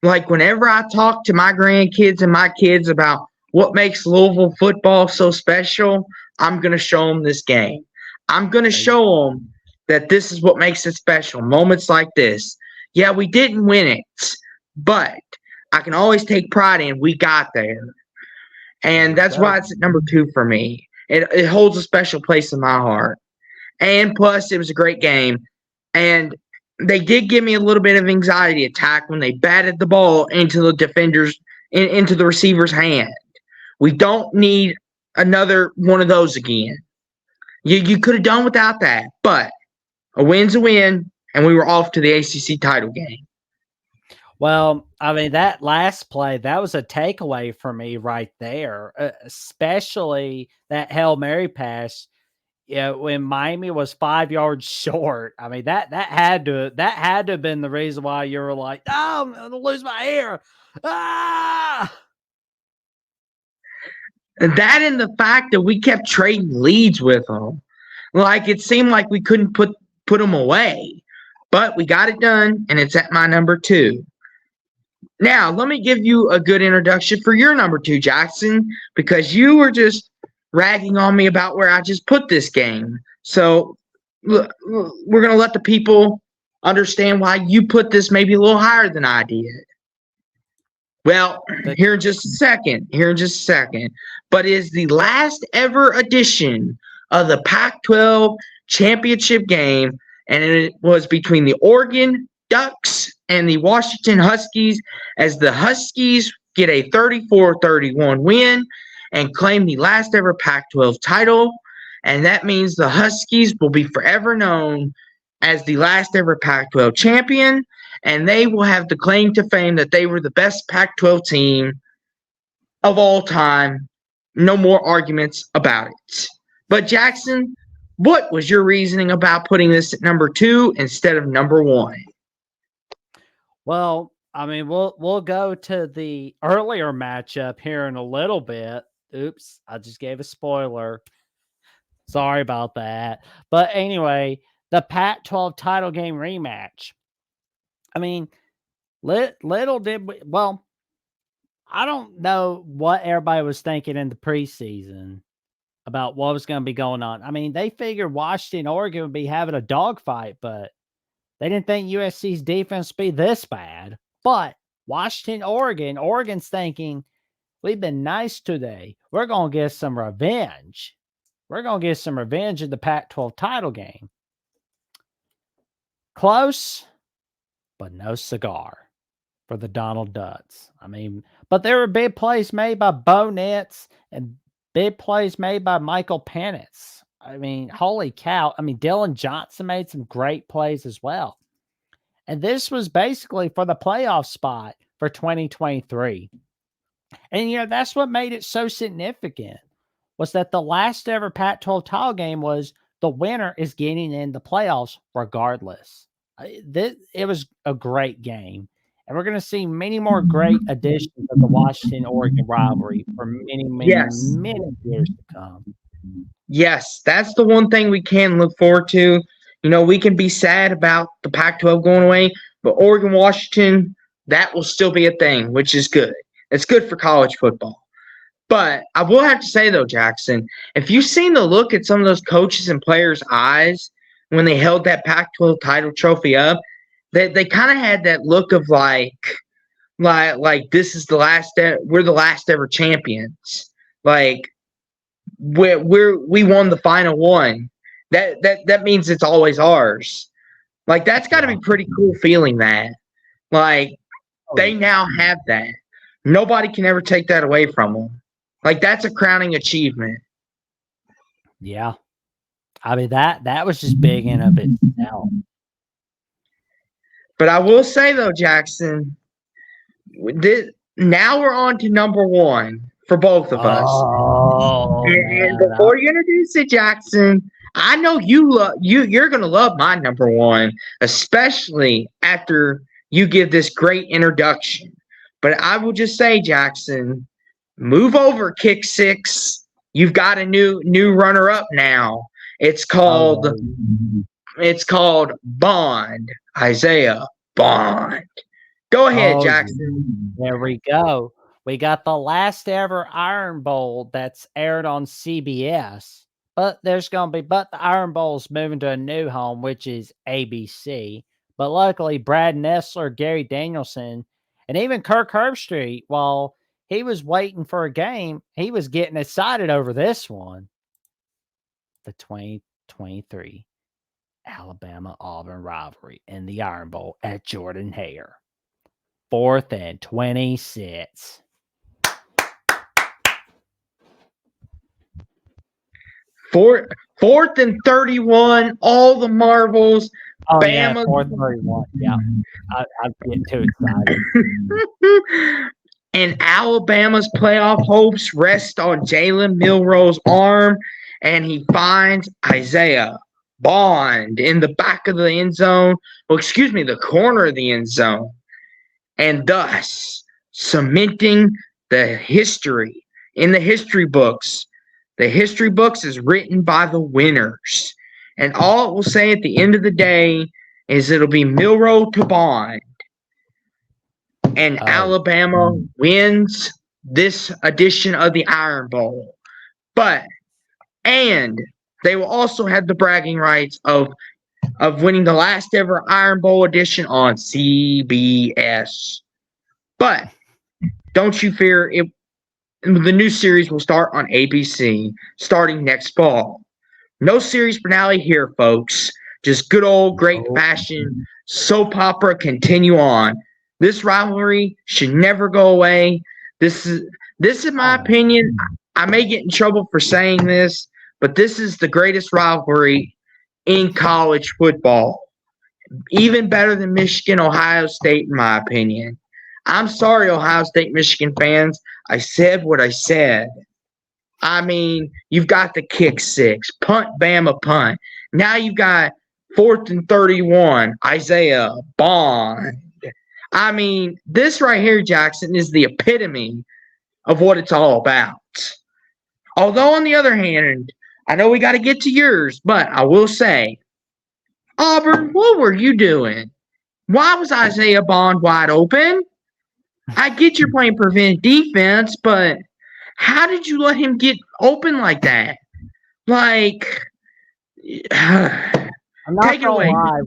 Like, whenever I talk to my grandkids and my kids about what makes Louisville football so special, I'm going to show them this game. I'm going to show them that this is what makes it special. Moments like this. Yeah, we didn't win it, but I can always take pride in we got there. And that's why it's at number 2 for me. It holds a special place in my heart. And plus, it was a great game. And they did give me a little bit of anxiety attack when they batted the ball into the defender's, into the receiver's hand. We don't need another one of those again. You could have done without that. But a win's a win, and we were off to the ACC title game. Well, I mean, that last play, that was a takeaway for me right there, especially that Hail Mary pass. When Miami was 5 yards short. I mean, that had to have been the reason why you were like, oh, I'm going to lose my hair. Ah! That and the fact that we kept trading leads with them. Like, it seemed like we couldn't put them away. But we got it done, and it's at my number 2. Now, let me give you a good introduction for your number 2, Jackson, because you were just ragging on me about where I just put this game. So we're going to let the people understand why you put this maybe a little higher than I did. Well, here in just a second. But it is the last ever edition of the Pac-12 championship game, and it was between the Oregon Ducks and the Washington Huskies, as the Huskies get a 34-31 win and claim the last ever Pac-12 title. And that means the Huskies will be forever known as the last ever Pac-12 champion, and they will have the claim to fame that they were the best Pac-12 team of all time. No more arguments about it. But Jackson, what was your reasoning about putting this at number 2 instead of number 1? Well, I mean, we'll go to the earlier matchup here in a little bit. Oops, I just gave a spoiler. Sorry about that. But anyway, the Pac-12 title game rematch. I mean, little did we, well, I don't know what everybody was thinking in the preseason about what was going to be going on. I mean, they figured Washington, Oregon would be having a dogfight, but they didn't think USC's defense would be this bad. But Washington, Oregon's thinking, we've been nice today. We're going to get some revenge. We're going to get some revenge in the Pac-12 title game. Close, but no cigar for the Donald Ducks. I mean, but there were big plays made by Bo Nix and big plays made by Michael Penix. I mean, holy cow. I mean, Dylan Johnson made some great plays as well. And this was basically for the playoff spot for 2023. And, you know, that's what made it so significant, was that the last ever Pac-12 title game was the winner is getting in the playoffs regardless. It was a great game. And we're going to see many more great additions of the Washington-Oregon rivalry for many, many, Yes. many years to come. Yes, that's the one thing we can look forward to. You know, we can be sad about the Pac-12 going away, but Oregon, Washington, that will still be a thing, which is good. It's good for college football. But I will have to say, though, Jackson, if you've seen the look at some of those coaches and players' eyes when they held that Pac-12 title trophy up, they kind of had that look of like this is the last. We're the last ever champions. Like we won the final one. That means it's always ours. Like that's got to be pretty cool feeling that. Like they now have that. Nobody can ever take that away from them. Like that's a crowning achievement. Yeah. I mean, that was just big in of itself. But I will say, though, Jackson, now we're on to number 1 for both of us. Oh, and before you introduce it, Jackson, I know you're going to love my number 1, especially after you give this great introduction. But I will just say, Jackson, move over, Kick Six. You've got a new runner-up now. It's called Bond. Isaiah Bond. Go ahead, Jackson. There we go. We got the last ever Iron Bowl that's aired on CBS. But the Iron Bowl's moving to a new home, which is ABC. But luckily, Brad Nessler, Gary Danielson, and even Kirk Herbstreit, while he was waiting for a game, he was getting excited over this one. The 2023 Alabama-Auburn rivalry in the Iron Bowl at Jordan-Hare. 4th and 26. Fourth and 31, all the marbles. Oh, Bama. yeah, 4th and 31. Yeah, I'm getting too excited. And Alabama's playoff hopes rest on Jalen Milroe's arm, and he finds Isaiah Bond in the back of the end zone. Well, excuse me, the corner of the end zone. And thus cementing the history in the history books. The history books is written by the winners. And all it will say at the end of the day is it'll be Milroe to Bond. And Alabama wins this edition of the Iron Bowl. And they will also have the bragging rights of winning the last ever Iron Bowl edition on CBS. But don't you fear, the new series will start on ABC starting next fall. No series finale here, folks. Just good old great fashion soap opera continue on. This rivalry should never go away. This is my opinion. I may get in trouble for saying this, but this is the greatest rivalry in college football. even better than Michigan, Ohio State, in my opinion. I'm sorry, Ohio State, Michigan fans. I said what I said. I mean, you've got the kick six, punt, Bama, punt. Now you've got 4th and 31, Isaiah Bond. I mean, this right here, Jackson, is the epitome of what it's all about. Although, on the other hand, I know we got to get to yours, but I will say, Auburn, what were you doing? Why was Isaiah Bond wide open? I get you're playing prevent defense, but how did you let him get open like that? Like, I'm not take it gonna away. lie.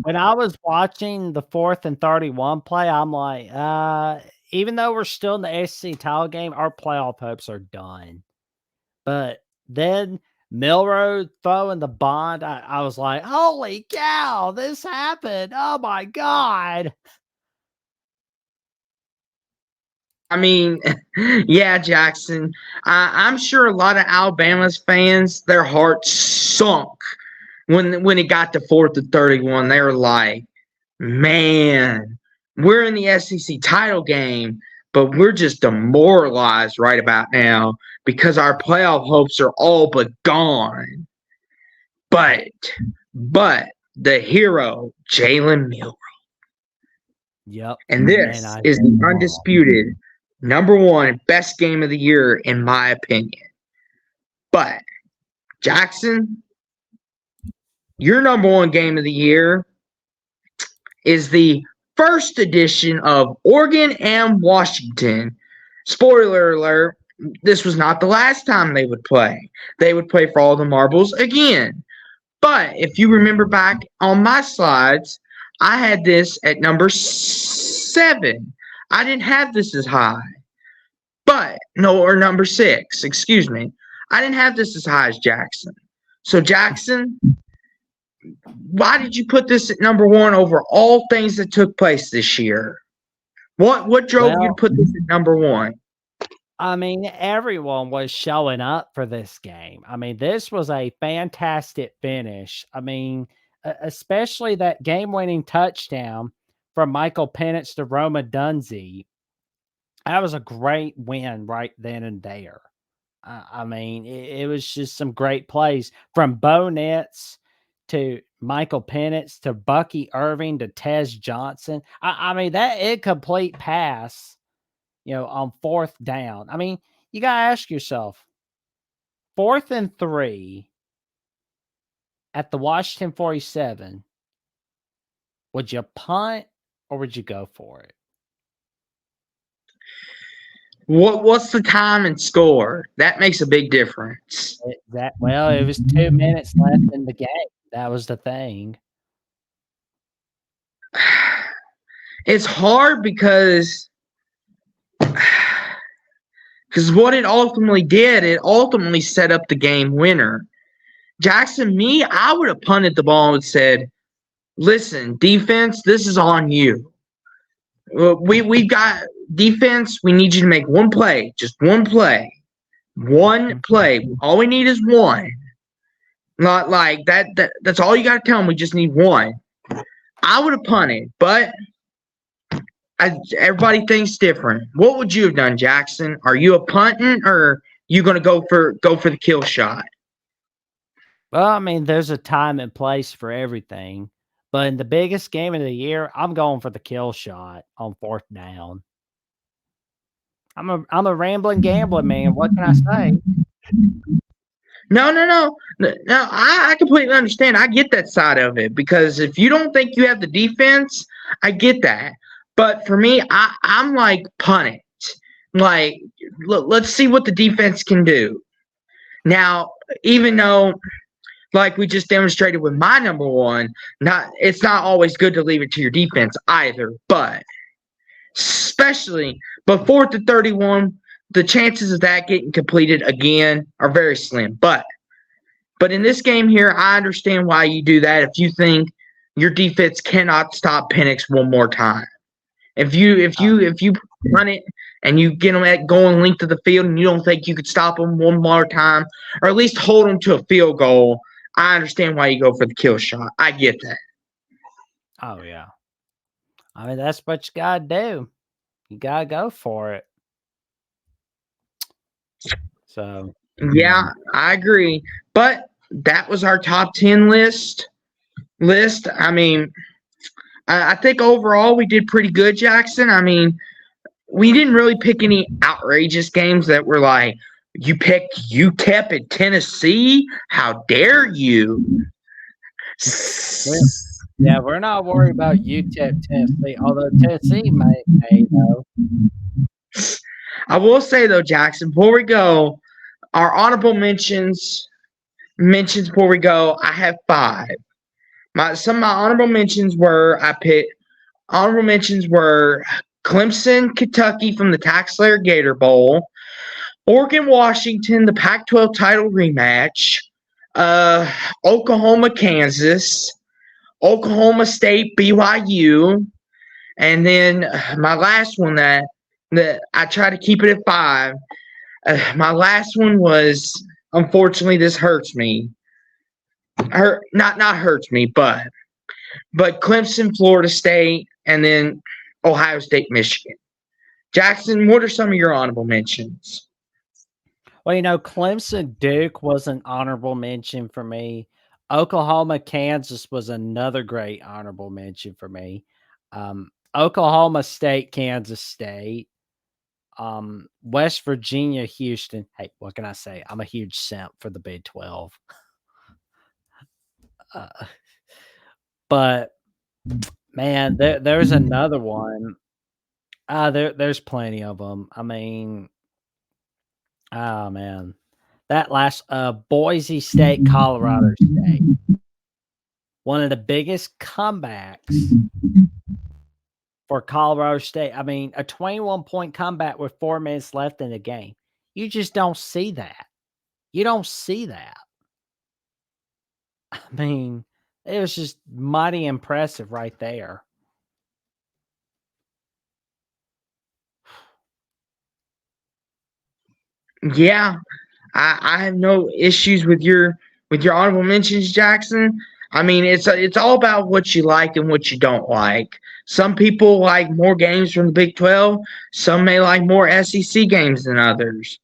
When I was watching the 4th and 31 play, I'm like, even though we're still in the SEC title game, our playoff hopes are done. But then Milroe throwing the Bond, I was like, holy cow, this happened. Oh my God. I mean, yeah, Jackson. I'm sure a lot of Alabama's fans, their hearts sunk when it got to 4th and 31. They were like, man, we're in the SEC title game, but we're just demoralized right about now because our playoff hopes are all but gone. But the hero, Jalen Milroe. Yep. And this is the undisputed number one best game of the year, in my opinion. But, Jackson, your number one game of the year is the first edition of Oregon and Washington. Spoiler alert, this was not the last time they would play. They would play for all the marbles again. But if you remember back on my slides, I had this at number 7. I didn't have this as high. Or number 6, excuse me. I didn't have this as high as Jackson. So, Jackson, why did you put this at number 1 over all things that took place this year? What drove you to put this at number 1? I mean, everyone was showing up for this game. I mean, this was a fantastic finish. I mean, especially that game-winning touchdown from Michael Penix to Roma Dunze. That was a great win right then and there. I mean, it was just some great plays from Bo Nitz to Michael Penix to Bucky Irving to Tez Johnson. I mean, that incomplete pass, on 4th down. I mean, you got to ask yourself, 4th and 3 at the Washington 47, would you punt or would you go for it? What's the time and score? That makes a big difference. It was 2 minutes left in the game. That was the thing. It's hard because what it ultimately did, it ultimately set up the game winner. Jackson, I would have punted the ball and said, listen, defense, this is on you. We've got defense. We need you to make one play, just one play. One play. All we need is one. Not like that. That's all you got to tell them. We just need one. I would have punted, but everybody thinks different. What would you have done, Jackson? Are you a punting or you going to go for the kill shot? Well, I mean, there's a time and place for everything. But in the biggest game of the year, I'm going for the kill shot on 4th down. I'm a rambling, gambling man. What can I say? No. I completely understand. I get that side of it because if you don't think you have the defense, I get that. But for me, I'm like, punt it. Like, let's see what the defense can do. Now, even though, like we just demonstrated with my number 1, it's not always good to leave it to your defense either. But especially before the 31, the chances of that getting completed again are very slim. But in this game here, I understand why you do that if you think your defense cannot stop Penix one more time. If you run it and you get them at going length of the field and you don't think you could stop them one more time or at least hold them to a field goal, I understand why you go for the kill shot. I get that. Oh yeah. I mean, that's what you gotta do. You gotta go for it. So Yeah, I agree. But that was our top 10 list. I mean, I think overall we did pretty good, Jackson. I mean, we didn't really pick any outrageous games that were like, you picked UTEP at Tennessee? How dare you? we're, yeah, we're not worried about UTEP Tennessee, although Tennessee may though. I will say though, Jackson, before we go, our honorable mentions before we go, I have five. Some of my honorable mentions were Clemson, Kentucky from the Tax-Slayer Gator Bowl, Oregon, Washington, the Pac-12 title rematch, Oklahoma, Kansas, Oklahoma State, BYU, and then my last one that I try to keep it at five. My last one was, unfortunately, this hurts me. Not hurts me, but Clemson, Florida State, and then Ohio State, Michigan. Jackson, what are some of your honorable mentions? Well, Clemson Duke was an honorable mention for me. Oklahoma Kansas was another great honorable mention for me. Oklahoma State Kansas State. West Virginia Houston. Hey, what can I say? I'm a huge simp for the Big 12. But man, there's another one. There's plenty of them. I mean, oh man, that last Boise State, Colorado State, one of the biggest comebacks for Colorado State. I mean, a 21-point comeback with 4 minutes left in the game. You just don't see that. You don't see that. I mean, it was just mighty impressive right there. Yeah, I have no issues with your honorable mentions, Jackson. I mean, it's all about what you like and what you don't like. Some people like more games from the Big 12. Some may like more SEC games than others.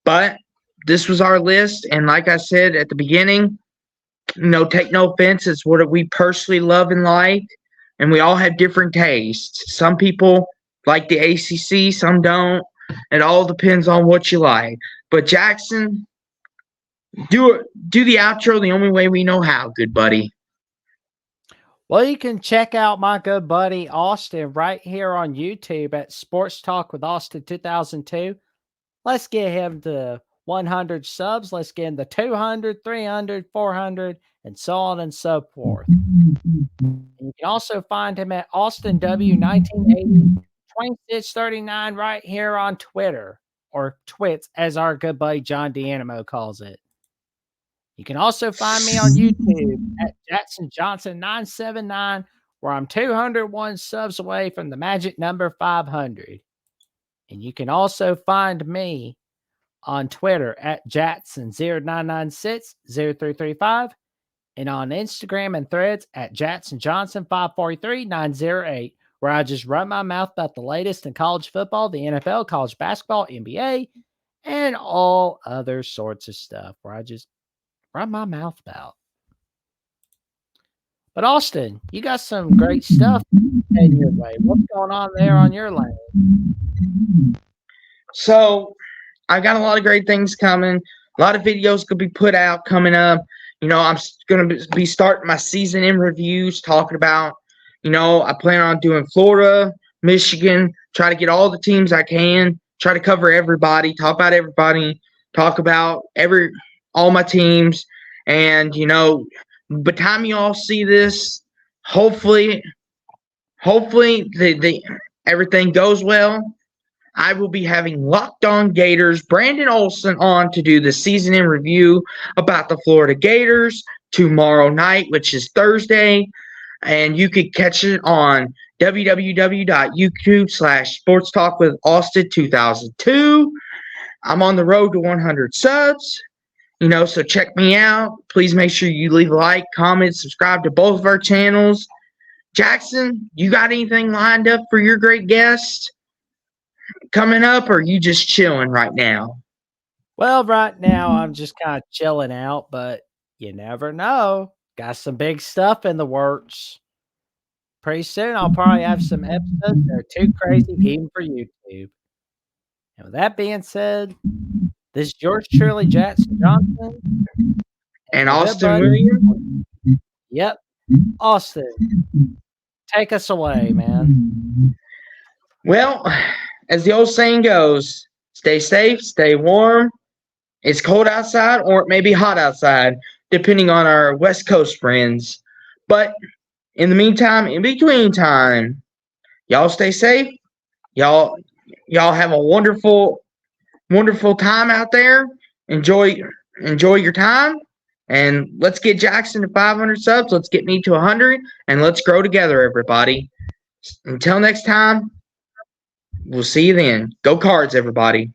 But this was our list, and like I said at the beginning, take no offense. It's what we personally love and like, and we all have different tastes. Some people like the ACC, some don't. It all depends on what you like. But Jackson, do the outro the only way we know how, good buddy. Well, you can check out my good buddy Austin right here on YouTube at Sports Talk with Austin 2002. Let's get him to 100 subs. Let's get him to 200, 300, 400, and so on and so forth. And you can also find him at Austin W1980 2639 right here on Twitter, or Twits, as our good buddy John D'Animo calls it. You can also find me on YouTube at Jackson Johnson 979, where I'm 201 subs away from the magic number 500. And you can also find me on Twitter at Jackson09960335, and on Instagram and Threads at Jackson Johnson 543908, where I just run my mouth about the latest in college football, the NFL, college basketball, NBA, and all other sorts of stuff, where I just run my mouth about. But Austin, you got some great stuff heading your way. What's going on there on your lane? So I got a lot of great things coming. A lot of videos could be put out coming up. I'm going to be starting my season in reviews, talking about, I plan on doing Florida, Michigan, try to get all the teams I can, try to cover everybody, talk about everybody, talk about all my teams. And, by the time you all see this, hopefully the everything goes well. I will be having Locked On Gators Brandon Olson on to do the season in review about the Florida Gators tomorrow night, which is Thursday. And you could catch it on www.youtube/Sports Talk with Austin 2002. I'm on the road to 100 subs. So check me out. Please make sure you leave a like, comment, subscribe to both of our channels. Jackson, you got anything lined up for your great guest coming up, or are you just chilling right now? Well, right now I'm just kind of chilling out, but you never know. Got some big stuff in the works. Pretty soon I'll probably have some episodes that are too crazy even for YouTube. And with that being said, this is yours truly, Jackson Johnson, and And my good Austin buddy. Williams? Yep, Austin, take us away, man. Well, as the old saying goes, stay safe, stay warm. It's cold outside, or it may be hot outside, depending on our West Coast friends. But in the meantime, in between time, y'all stay safe. Y'all, y'all have a wonderful time out there. Enjoy your time. And let's get Jackson to 500 subs. Let's get me to 100. And let's grow together, everybody. Until next time, we'll see you then. Go Cards, everybody.